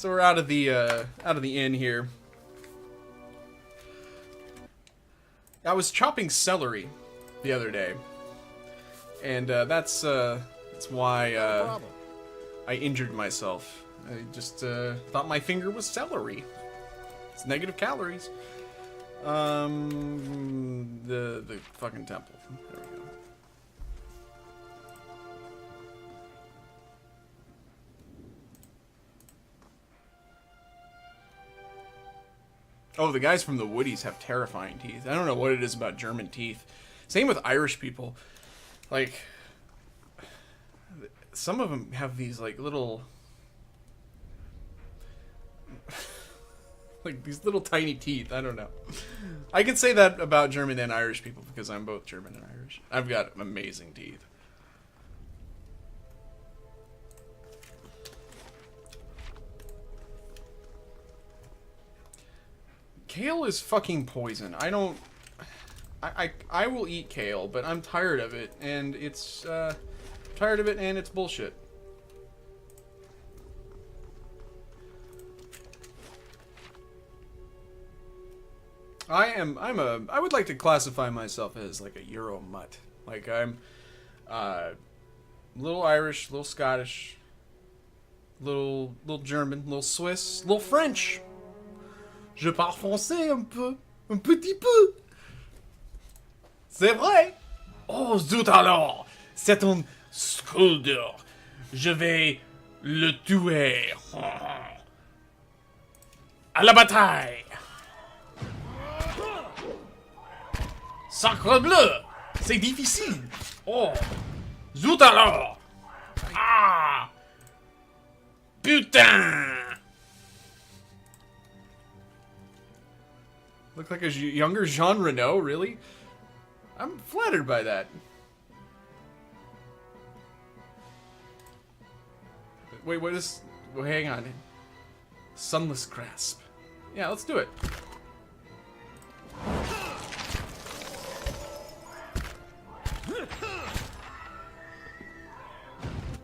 So we're out of the inn here. I was chopping celery the other day, and that's why I injured myself. I just thought my finger was celery. It's negative calories. The fucking temple. There we go. Oh, the guys from the Woodies have terrifying teeth. I don't know what it is about German teeth. Same with Irish people. Like, some of them have these, like, little... like, these little tiny teeth. I don't know. I can say that about German and Irish people because I'm both German and Irish. I've got amazing teeth. Kale is fucking poison. I don't... I will eat kale, but I'm tired of it, and it's, bullshit. I would like to classify myself as, like, a Euro mutt. Like, I'm, little Irish, little Scottish, little German, little Swiss, little French. Je parle français un petit peu. C'est vrai. Oh, zut alors. C'est un sculpteur. Je vais le tuer. À la bataille. Sacre bleu. C'est difficile. Oh. Zut alors. Ah. Putain. Look like a younger Jean Reno, really? I'm flattered by that. Wait, what is... Well, hang on. Sunless Grasp. Yeah, let's do it.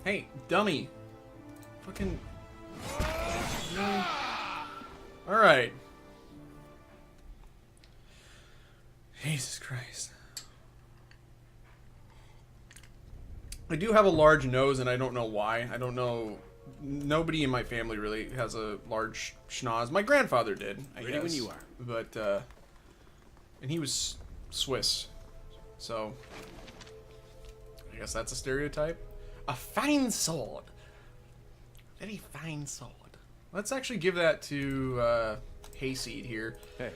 Hey, dummy. Fucking... No. Alright. Jesus Christ. I do have a large nose, and I don't know why. I don't know. Nobody in my family really has a large schnoz. My grandfather did, I guess. Ready when you are. But, and he was Swiss. So, I guess that's a stereotype. A fine sword. Very fine sword. Let's actually give that to, Hayseed here. Hey.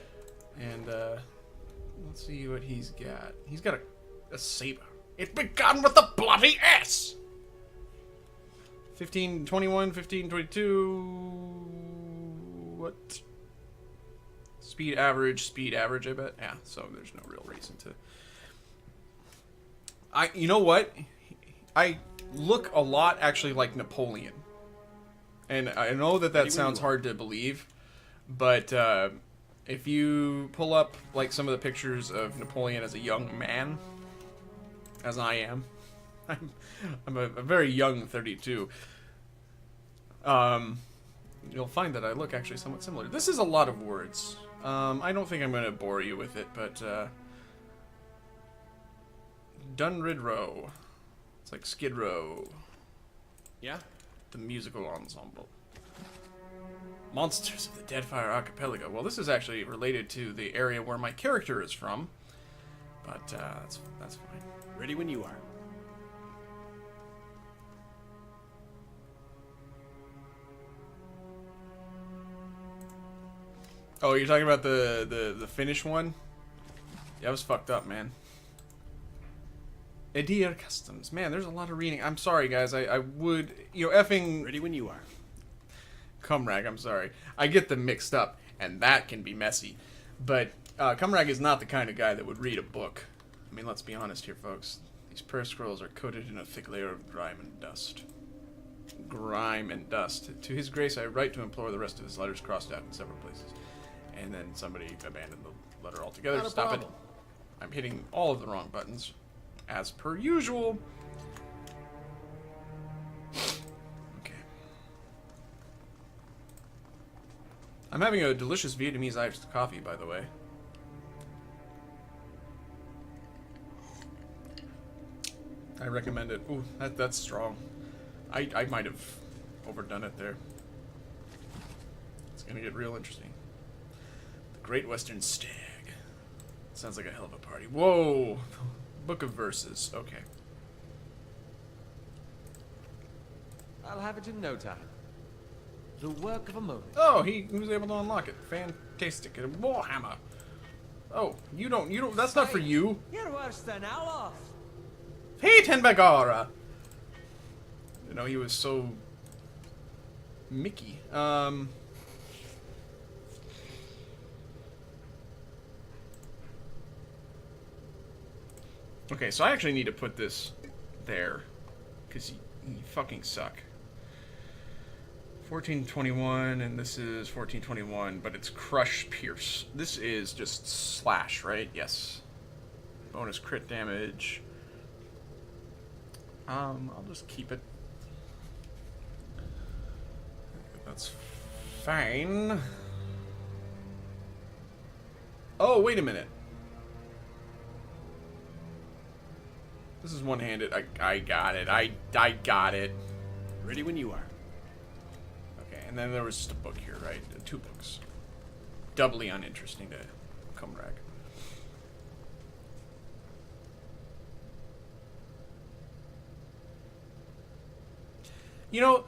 And, let's see what he's got. He's got a saber. It began with a bloody S! 1521, 1522... What? Speed average, I bet. Yeah, so there's no real reason to... You know what? I look a lot, actually, like Napoleon. And I know that sounds hard to believe, but, if you pull up, like, some of the pictures of Napoleon as a young man, as I am, I'm a very young 32, you'll find that I look actually somewhat similar. This is a lot of words. I don't think I'm going to bore you with it, but, Dunrid Row. It's like Skid Row. Yeah? The musical ensemble. Monsters of the Deadfire Archipelago. Well, this is actually related to the area where my character is from, but that's fine. Ready when you are. Oh, you're talking about the Finnish one? Yeah, it was fucked up, man. Edir Customs. Man, there's a lot of reading. I'm sorry, guys. I would... You know, effing... Ready when you are. Kumragh, I'm sorry. I get them mixed up, and that can be messy. But Kumragh is not the kind of guy that would read a book. I mean, let's be honest here, folks. These purse scrolls are coated in a thick layer of grime and dust. Grime and dust. To his grace, I write to implore the rest of his letters crossed out in several places. And then somebody abandoned the letter altogether. Not a Stop problem. it. I'm hitting all of the wrong buttons. As per usual. Okay. I'm having a delicious Vietnamese iced coffee, by the way. I recommend it. Ooh, that's strong. I might have overdone it there. It's gonna get real interesting. The Great Western Stag. Sounds like a hell of a party. Whoa! Book of Verses. Okay. I'll have it in no time. The work of a moment. Oh, he was able to unlock it. Fantastic. A warhammer. Oh, you don't, that's not for you. You're worse than Alof. Hey, Tenbagara! You know, he was so... Mickey. Okay, so I actually need to put this there. Because you fucking suck. 1421, and this is 1421, but it's Crush Pierce. This is just slash, right? Yes. Bonus crit damage. I'll just keep it. That's fine. Oh, wait a minute. This is one-handed. I got it. I got it. Ready when you are. Okay, and then there was just a book here, right? 2 books. Doubly uninteresting to Kumragh. You know,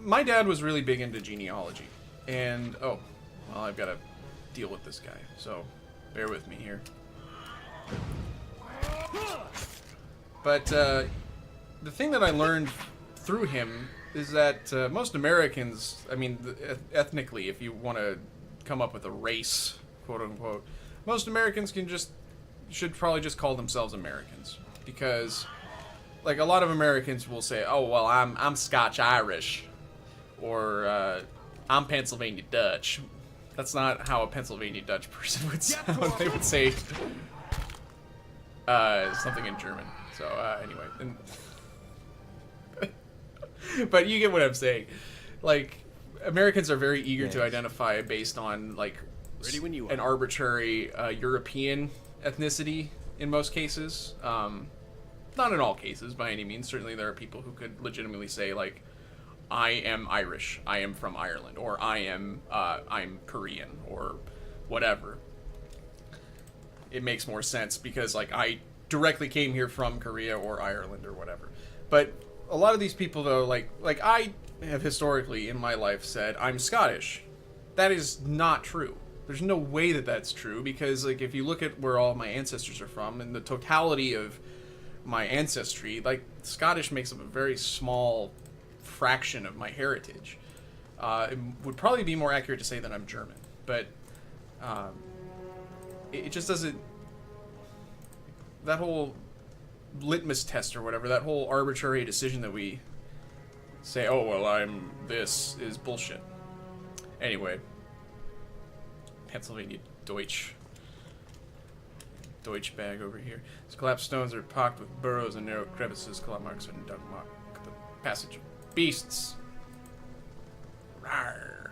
my dad was really big into genealogy. And, oh, well, I've got to deal with this guy. So, bear with me here. But the thing that I learned through him is that most Americans, I mean, ethnically, if you want to come up with a race, quote unquote, most Americans should probably just call themselves Americans. Because, like, a lot of Americans will say, oh, well, I'm Scotch-Irish, or I'm Pennsylvania Dutch. That's not how a Pennsylvania Dutch person would sound. They would say something in German. So, anyway. But you get what I'm saying. Like, Americans are very eager to identify based on, like, Ready when you are. an arbitrary European ethnicity in most cases. Not in all cases, by any means. Certainly there are people who could legitimately say, like, I am Irish, I am from Ireland, or I'm Korean, or whatever. It makes more sense because, like, I directly came here from Korea or Ireland or whatever. But a lot of these people, though, like I have historically in my life said, I'm Scottish. That is not true. There's no way that that's true because, like, if you look at where all my ancestors are from and the totality of my ancestry, like, Scottish makes up a very small fraction of my heritage. It would probably be more accurate to say that I'm German, but it just doesn't... That whole litmus test or whatever, that whole arbitrary decision that we say, oh, well, I'm this, is bullshit. Anyway. Pennsylvania Deutsch bag over here. These collapsed stones are pocked with burrows and narrow crevices, claw marks, and dug mark the passage of beasts. Rawr.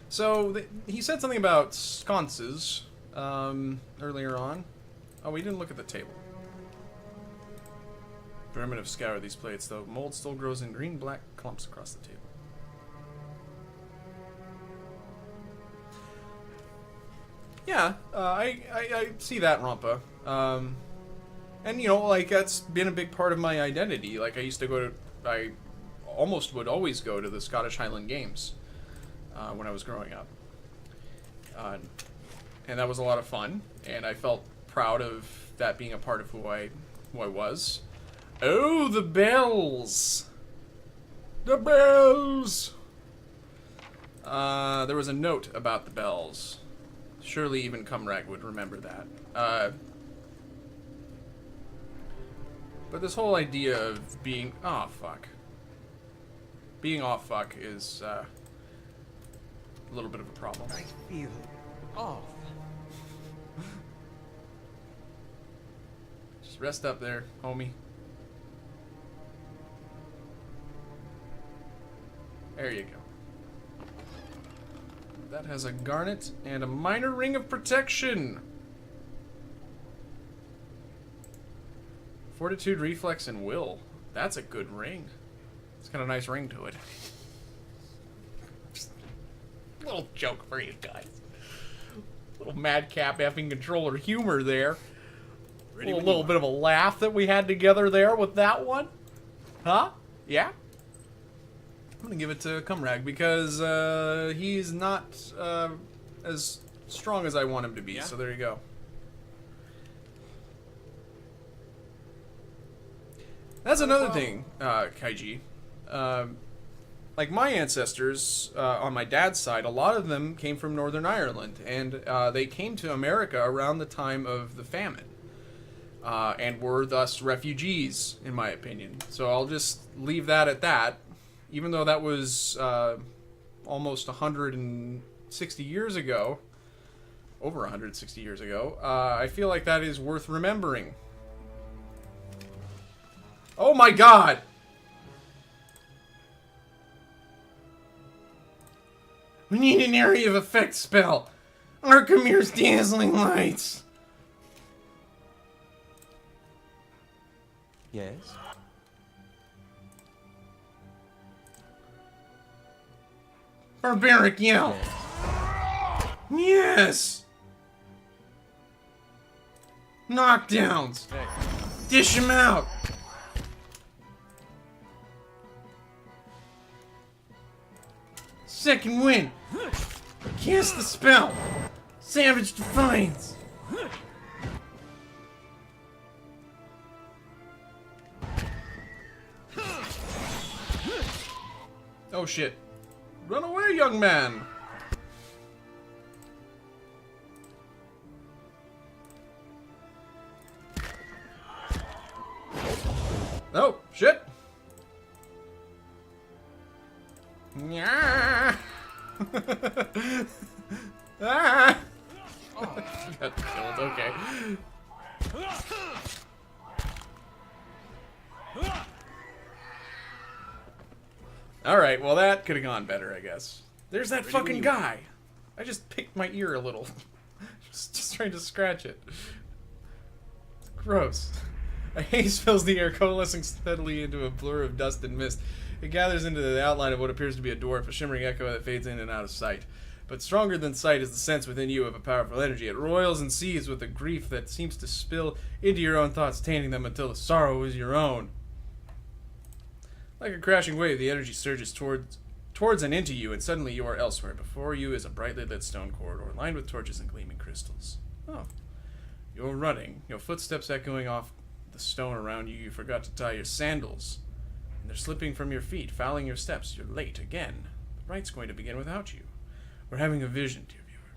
So he said something about sconces earlier on. Oh, we didn't look at the table. Vermin have scoured these plates, though mold still grows in green-black clumps across the table. Yeah, I see that, Rampa. And, you know, like, that's been a big part of my identity. Like, I almost would always go to the Scottish Highland Games when I was growing up. And that was a lot of fun, and I felt proud of that being a part of who I was. Oh, the bells! The bells! There was a note about the bells. Surely even Kumragh would remember that. But this whole idea of being... Oh, fuck. Being off fuck is a little bit of a problem. I feel off. Just rest up there, homie. There you go. That has a garnet and a minor ring of protection. Fortitude, reflex, and will. That's a good ring. It's got a nice ring to it. Just a little joke for you guys. Little madcap effing controller humor there. A little bit of a laugh that we had together there with that one. Huh? Yeah? I'm gonna give it to Kumragh because he's not as strong as I want him to be. Yeah? So there you go. That's another thing, Kaiji. Like my ancestors on my dad's side, a lot of them came from Northern Ireland, and they came to America around the time of the famine, and were thus refugees, in my opinion. So I'll just leave that at that. Even though that was almost 160 years ago, over 160 years ago, I feel like that is worth remembering. Oh my god! We need an area of effect spell! Archimere's dazzling lights! Yes? Barbaric yell! Yes! Knockdowns! Hey. Dish him out! Second win! Cast the spell! Savage Defiance! Oh shit. Run away, young man! Oh, shit! Yeah. Ah. Got killed, okay. Alright, well that could have gone better, I guess. There's that fucking guy! I just picked my ear a little. just trying to scratch it. It's gross. A haze fills the air, coalescing steadily into a blur of dust and mist. It gathers into the outline of what appears to be a dwarf, a shimmering echo that fades in and out of sight. But stronger than sight is the sense within you of a powerful energy. It roils and seethes with a grief that seems to spill into your own thoughts, tainting them until the sorrow is your own. Like a crashing wave, the energy surges towards and into you, and suddenly you are elsewhere. Before you is a brightly lit stone corridor, lined with torches and gleaming crystals. Oh. You're running, your footsteps echoing off the stone around you. You forgot to tie your sandals. And they're slipping from your feet, fouling your steps. You're late again. The right's going to begin without you. We're having a vision, dear viewer.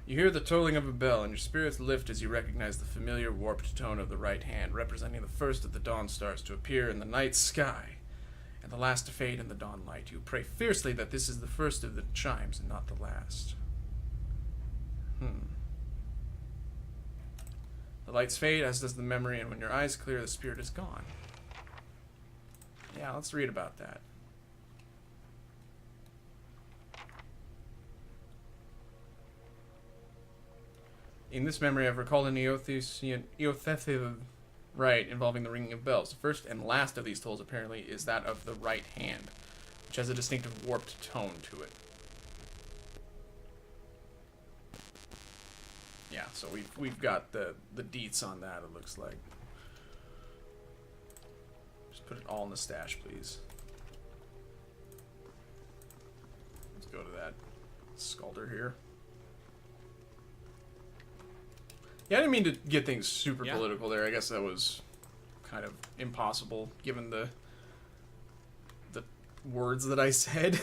You hear the tolling of a bell, and your spirits lift as you recognize the familiar warped tone of the right hand, representing the first of the dawn stars to appear in the night sky, and the last to fade in the dawn light. You pray fiercely that this is the first of the chimes, and not the last. The lights fade, as does the memory, and when your eyes clear, the spirit is gone. Yeah, let's read about that. In this memory, I've recalled an Eothethiv rite involving the ringing of bells. The first and last of these tolls, apparently, is that of the right hand, which has a distinctive warped tone to it. Yeah, so we've got the deets on that, it looks like. Just put it all in the stash, please. Let's go to that Sculder here. Yeah, I didn't mean to get things super political there. I guess that was kind of impossible, given the words that I said.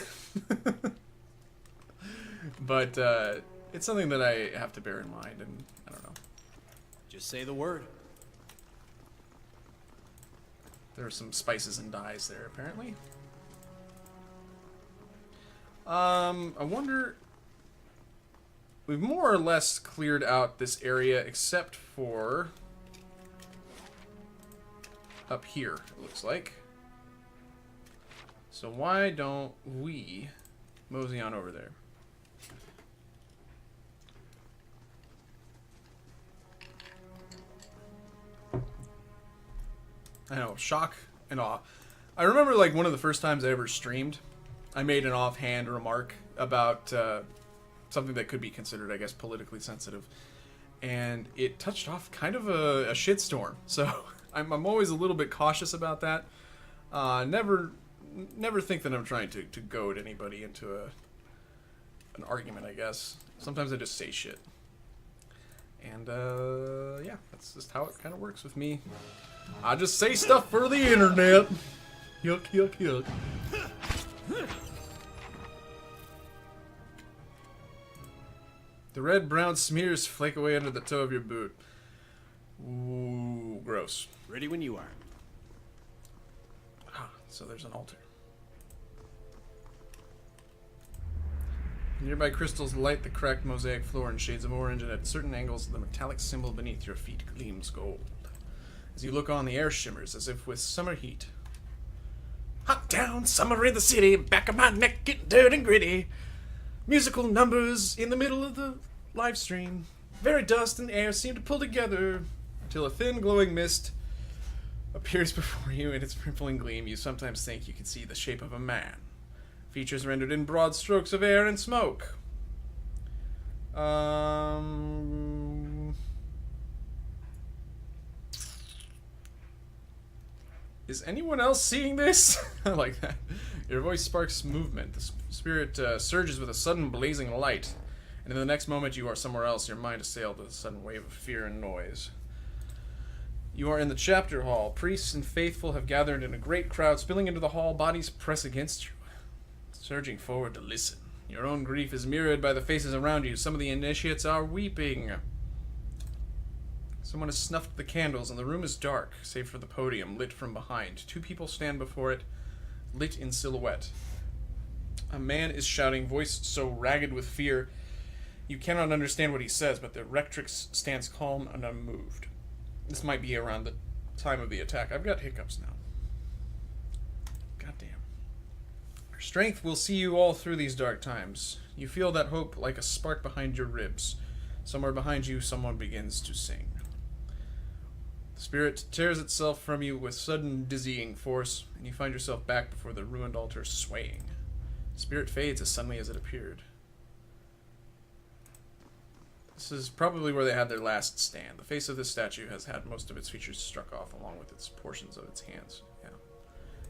But it's something that I have to bear in mind, and I don't know. Just say the word. There are some spices and dyes there, apparently. I wonder... We've more or less cleared out this area, except for... up here, it looks like. So why don't we mosey on over there? I know, shock and awe. I remember, like, one of the first times I ever streamed, I made an offhand remark about something that could be considered, I guess, politically sensitive. And it touched off kind of a shitstorm. So I'm always a little bit cautious about that. Never think that I'm trying to goad anybody into an argument, I guess. Sometimes I just say shit. And, yeah, that's just how it kind of works with me. I just say stuff for the internet. Yuck, yuck, yuck. The red-brown smears flake away under the toe of your boot. Ooh, gross. Ready when you are. Ah, so there's an altar. Nearby crystals light the cracked mosaic floor in shades of orange, and at certain angles the metallic symbol beneath your feet gleams gold. As you look on, the air shimmers as if with summer heat. Hot down, summer in the city, back of my neck getting dirty and gritty. Musical numbers in the middle of the live stream. Very dust and air seem to pull together until a thin glowing mist appears before you in its rippling gleam. You sometimes think you can see the shape of a man. Features rendered in broad strokes of air and smoke. Is anyone else seeing this? I like that. Your voice sparks movement. The spirit surges with a sudden blazing light. And in the next moment you are somewhere else, your mind assailed with a sudden wave of fear and noise. You are in the chapter hall. Priests and faithful have gathered in a great crowd. Spilling into the hall, bodies press against you, surging forward to listen. Your own grief is mirrored by the faces around you. Some of the initiates are weeping. Someone has snuffed the candles, and the room is dark, save for the podium, lit from behind. Two people stand before it, lit in silhouette. A man is shouting, voice so ragged with fear, you cannot understand what he says, but the rectrix stands calm and unmoved. This might be around the time of the attack. I've got hiccups now. Goddamn. Your strength will see you all through these dark times. You feel that hope like a spark behind your ribs. Somewhere behind you, someone begins to sing. The spirit tears itself from you with sudden dizzying force, and you find yourself back before the ruined altar swaying. The spirit fades as suddenly as it appeared. This is probably where they had their last stand. The face of this statue has had most of its features struck off, along with its portions of its hands. Yeah,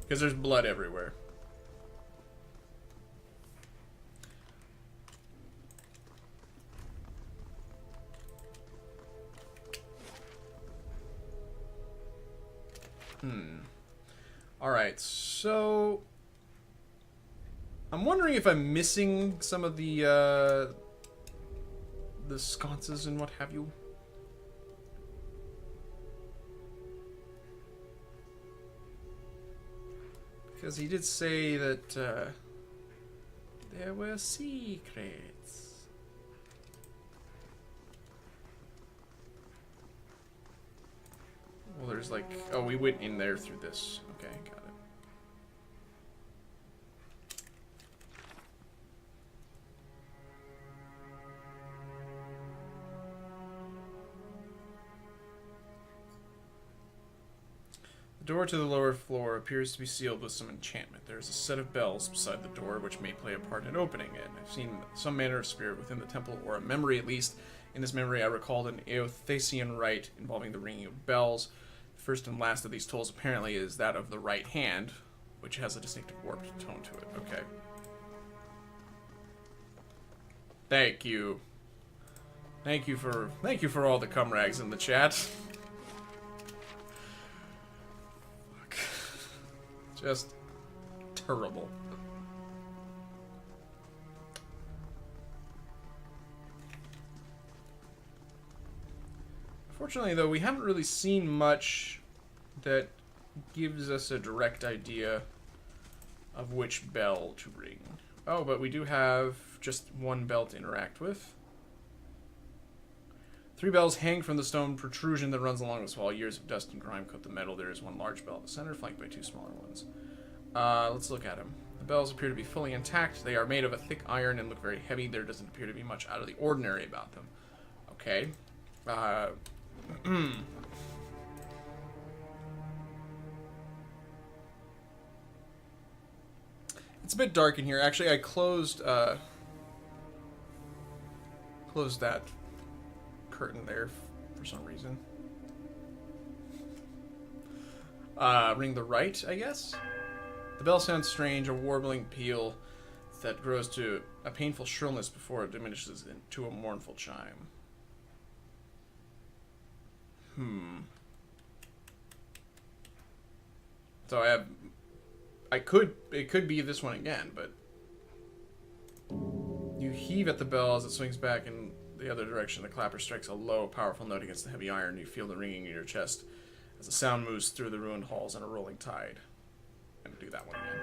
because there's blood everywhere. Alright, so I'm wondering if I'm missing some of the sconces and what have you. Because he did say that there were secrets. Well, there's like... Oh, we went in there through this. Okay, got it. The door to the lower floor appears to be sealed with some enchantment. There is a set of bells beside the door which may play a part in opening it. I've seen some manner of spirit within the temple, or a memory at least. In this memory I recalled an Eothasian rite involving the ringing of bells. The first and last of these tolls apparently is that of the right hand, which has a distinctive warped tone to it. Okay. Thank you. Thank you for all the Kumraghs in the chat. Fuck. Just terrible. Fortunately, though, we haven't really seen much that gives us a direct idea of which bell to ring. Oh, but we do have just one bell to interact with. 3 bells hang from the stone protrusion that runs along this wall. Years of dust and grime coat the metal. There is one large bell at the center, flanked by 2 smaller ones. Let's look at them. The bells appear to be fully intact. They are made of a thick iron and look very heavy. There doesn't appear to be much out of the ordinary about them. Okay. It's a bit dark in here. Actually, I closed that curtain there for some reason. Ring the right, I guess? The bell sounds strange, a warbling peal that grows to a painful shrillness before it diminishes into a mournful chime. So it could be this one again, but you heave at the bell as it swings back in the other direction. The clapper strikes a low, powerful note against the heavy iron. You feel the ringing in your chest as the sound moves through the ruined halls in a rolling tide. And do that one again.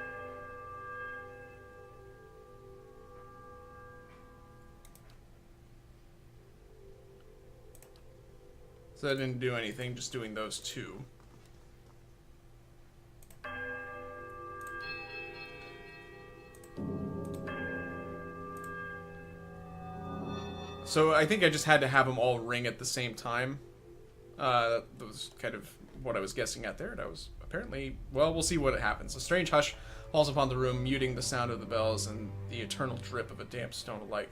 So that didn't do anything, just doing those two. So I think I just had to have them all ring at the same time. That was kind of what I was guessing at there. And I was apparently, well, we'll see what happens. A strange hush falls upon the room, muting the sound of the bells and the eternal drip of a damp stone alike.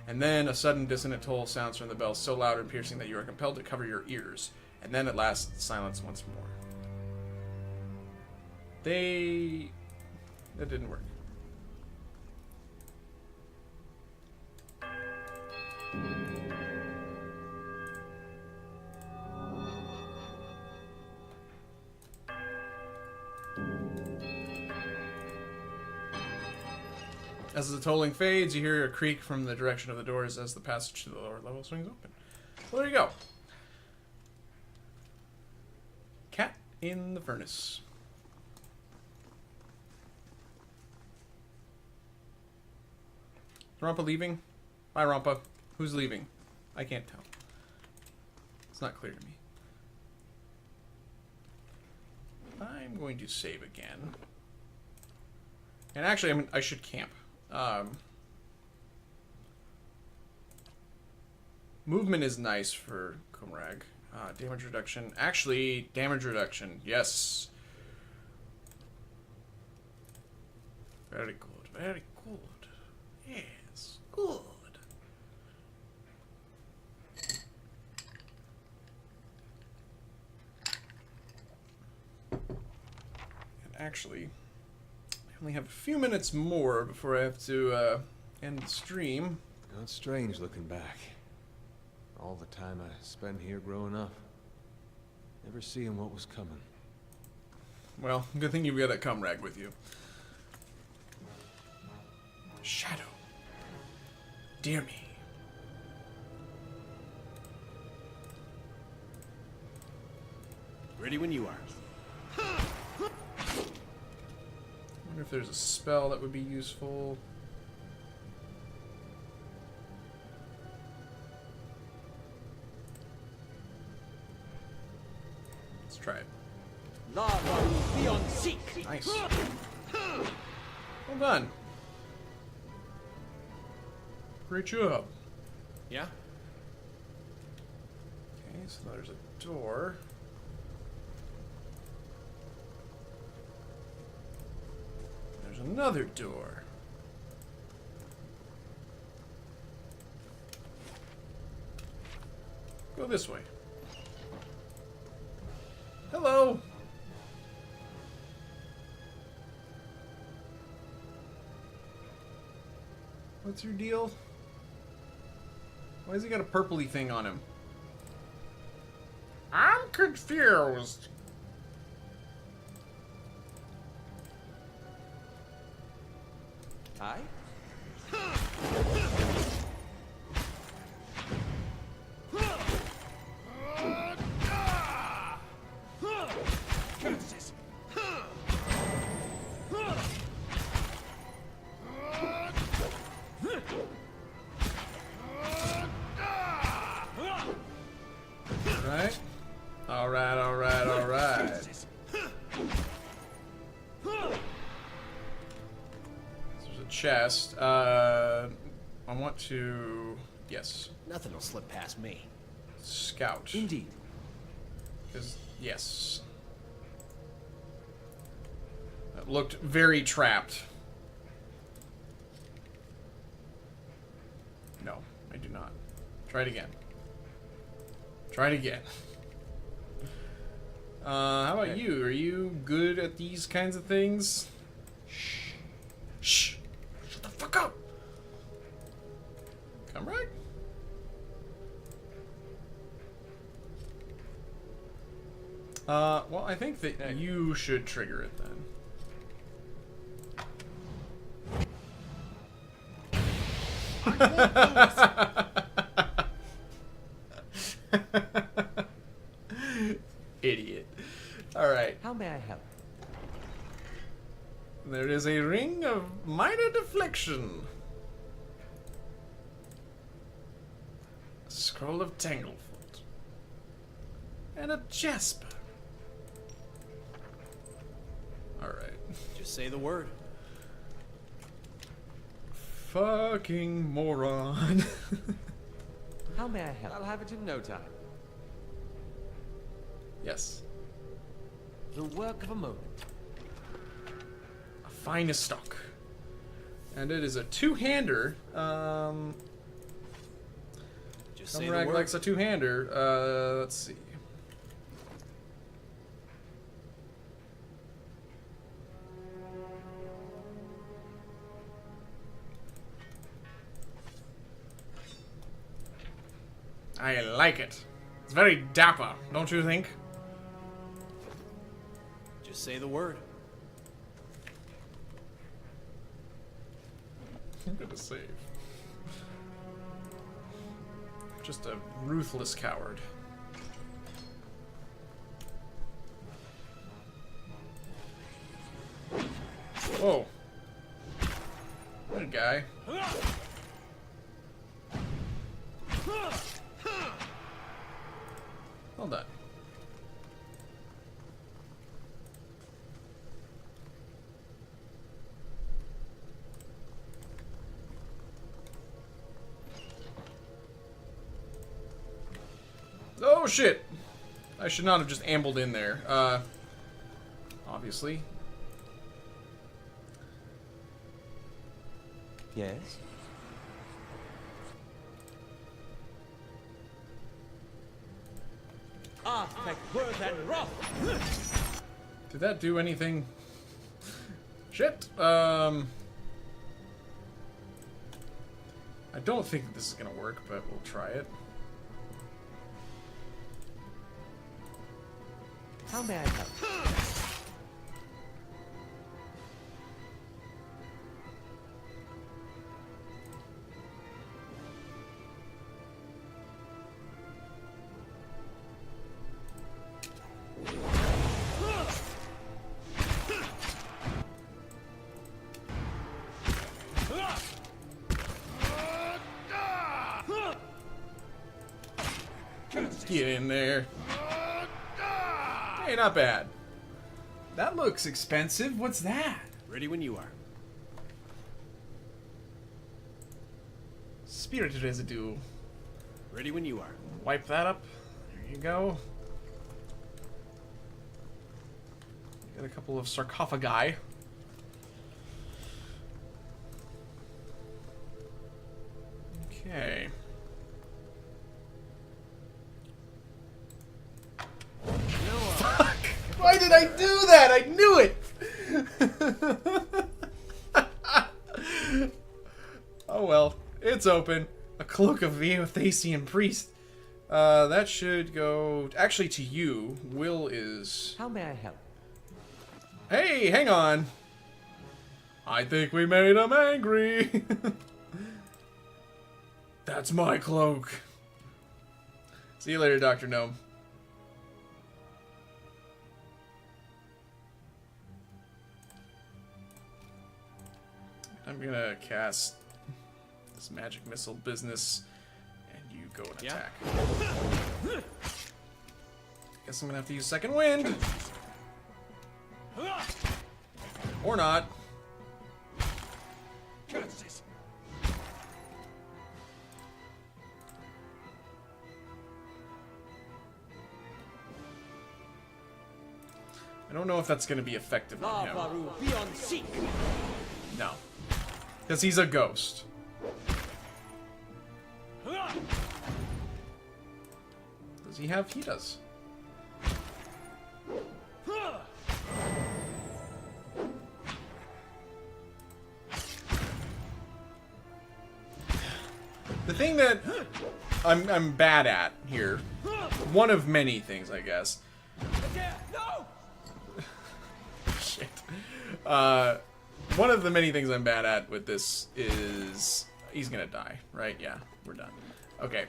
And then a sudden dissonant toll sounds from the bells, so loud and piercing that you are compelled to cover your ears. And then at last, silence once more. That didn't work. As the tolling fades, you hear a creak from the direction of the doors as the passage to the lower level swings open. Well, there you go. Cat in the furnace. Is Rampa leaving? Bye, Rampa. Who's leaving? I can't tell. It's not clear to me. I'm going to save again. And actually, I should camp. Movement is nice for Kumragh. Damage reduction. Actually, damage reduction. Yes. Very good. Very good. Yes. Good. And actually, I only have a few minutes more before I have to end the stream. Not strange looking back. All the time I spent here growing up. Never seeing what was coming. Well, good thing you've got a Kumragh with you. Shadow. Dear me. Ready when you are. I wonder if there's a spell that would be useful. Let's try it. Nice. Well done. Great job. Yeah? Okay, so there's a door. There's another door. Go this way. Hello. What's your deal? Why has he got a purpley thing on him? I'm confused. Hi? Alright. There's a chest. I want to... Yes. Nothing will slip past me. Scout. Indeed. Because, yes. That looked very trapped. Try it again. Try it again. How about you? Are you good at these kinds of things? Shh. Shh. Shut the fuck up. Kumragh? Well, I think that you should trigger it then. Idiot. Alright. How may I help? There is a ring of minor deflection. A scroll of Tanglefoot. And a jasper. Alright. Just say the word. Fucking moron. How may I help? I'll have it in no time. Yes. The work of a moment. A finest stock. And it is a two-hander. Just say the Kumragh word. likes a two-hander. Let's see. I like it. It's very dapper, don't you think? Just say the word. I'm gonna save. Just a ruthless coward. Whoa. Good guy. Hold on. Oh shit! I should not have just ambled in there. Obviously. Yes? Did that do anything? Shit! I don't think that this is gonna work, but we'll try it. How may I help? Get in there. Hey, not bad. That looks expensive. What's that? Ready when you are. Spirit residue. Ready when you are. Wipe that up. There you go. Got a couple of sarcophagi. Okay. Fuck! Why did I do that? I knew it! Oh well. It's open. A cloak of the Eothasian priest. That should go... Actually, to you. Will is... How may I help? Hey, hang on. I think we made him angry. That's my cloak. See you later, Dr. Gnome. I'm gonna cast this magic missile business, and you go and attack. Guess I'm gonna have to use second wind. Or not. I don't know if that's gonna be effective on him. No. Because he's a ghost. he have? He does. The thing that I'm bad at here, one of many things, I guess. No! Shit. One of the many things I'm bad at with this is he's gonna die, right? Yeah, we're done. Okay.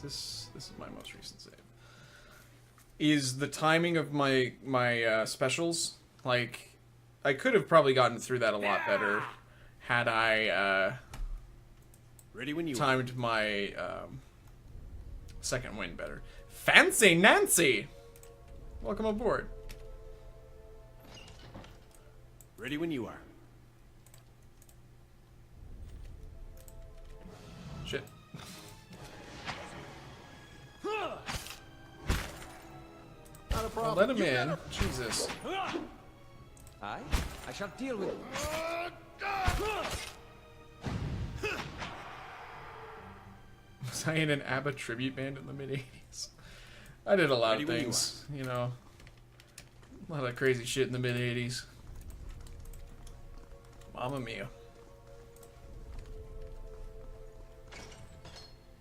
This is my most recent save. Is the timing of my specials, like, I could have probably gotten through that a lot better had I Ready when you timed my second wind better. Fancy Nancy! Welcome aboard. Ready when you are. Shit. Not a problem. Let him in. Jesus. I shall deal with. Was I in an ABBA tribute band in the mid-80s? I did a lot of things, you know. A lot of crazy shit in the mid-80s. Mamma mia.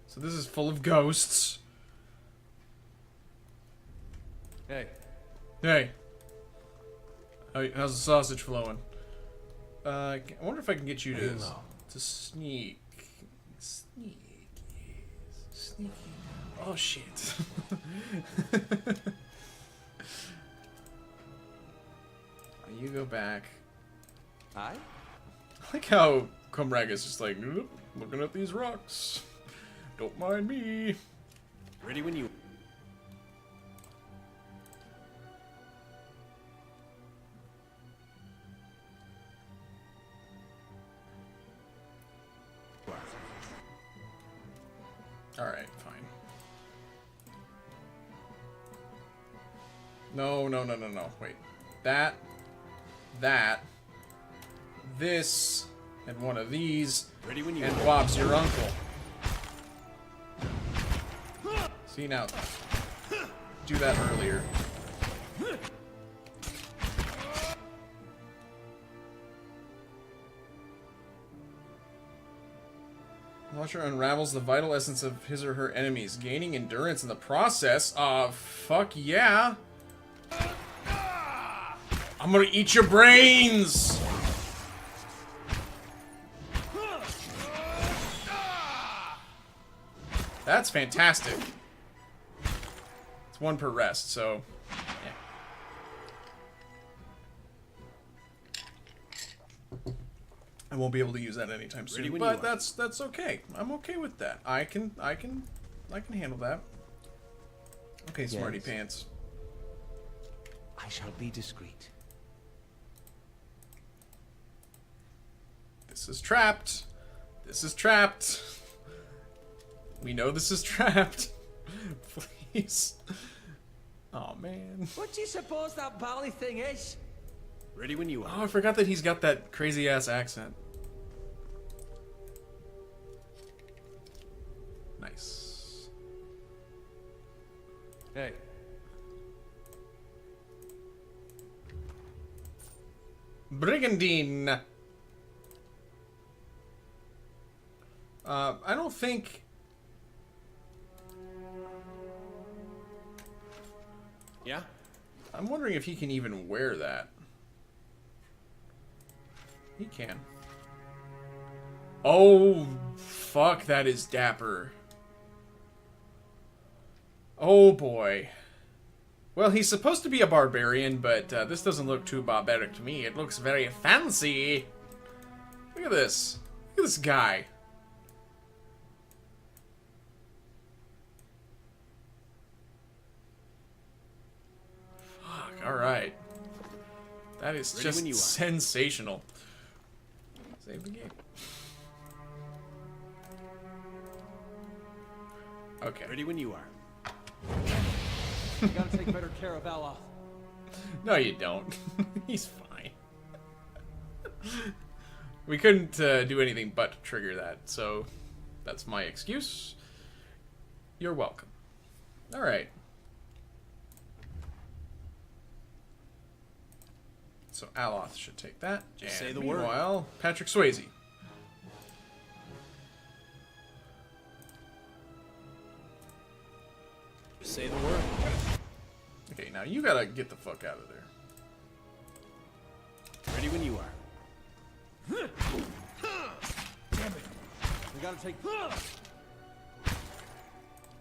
So this is full of ghosts. Hey. Hey. How's the sausage flowing? I wonder if I can get you to sneak. Sneak. Sneaky. Oh shit. You go back. I like how Kumragh is just like, looking at these rocks. Don't mind me. Ready when you. Alright, fine. No. Wait. That. This. And one of these. Ready when you. And Bob's your uncle. See now. Do that earlier. Watcher unravels the vital essence of his or her enemies, gaining endurance in the process. Fuck yeah. I'm gonna eat your brains! That's fantastic. It's one per rest, so yeah. I won't be able to use that anytime soon, but that's okay. I'm okay with that. I can handle that. Okay, smarty pants. I shall be discreet. This is trapped. This is trapped. We know this is trapped. Please. Oh man. What do you suppose that bally thing is? Ready when you are. Oh, I forgot that he's got that crazy ass accent. Nice. Hey. Brigandine. I don't think. Yeah? I'm wondering if he can even wear that. He can. Oh, fuck, that is dapper. Oh, boy. Well, he's supposed to be a barbarian, but this doesn't look too barbaric to me. It looks very fancy. Look at this. Look at this guy. Fuck, alright. That is just sensational. Save the game. Okay. Ready when you are. You gotta take better care of Ella. No, you don't. He's fine. We couldn't do anything but trigger that, so That's my excuse. You're welcome. Alright. So Aloth should take that. Just And say the word. meanwhile, Patrick Swayze. Just say the word. Okay, now you gotta get the fuck out of there. Ready when you are. We gotta take.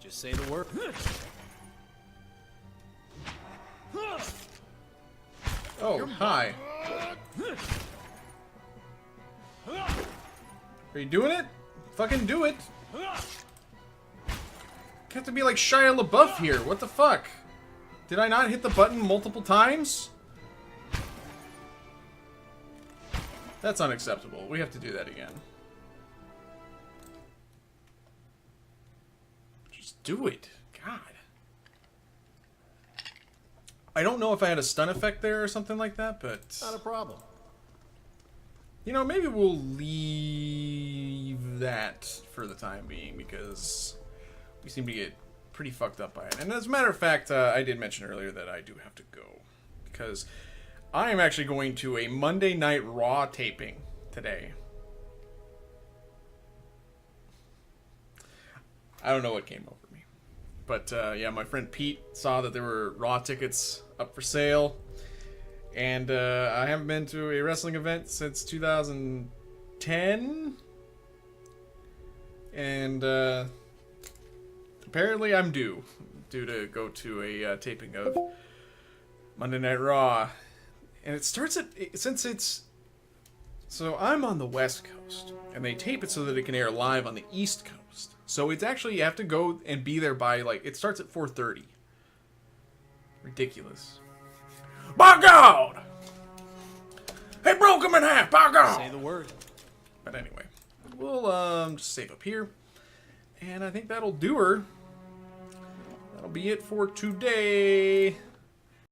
Just say the word. Oh, hi. Are you doing it? Fucking do it. You have to be like Shia LaBeouf here. What the fuck? Did I not hit the button multiple times? That's unacceptable. We have to do that again. Just do it. God. I don't know if I had a stun effect there or something like that, but... Not a problem. You know, maybe we'll leave that for the time being, because we seem to get pretty fucked up by it. And as a matter of fact, I did mention earlier that I do have to go, because I am actually going to a Monday Night Raw taping today. I don't know what came over me. But, yeah, my friend Pete saw that there were Raw tickets up for sale. And I haven't been to a wrestling event since 2010. And apparently I'm due to go to a taping of Monday Night Raw. And it starts at, since it's, so I'm on the West Coast, and they tape it so that it can air live on the East Coast. So it's actually, you have to go and be there by, like, it starts at 4:30. Ridiculous. By God! He broke him in half, by God! Say the word. But anyway, we'll just save up here. And I think that'll do her. That'll be it for today.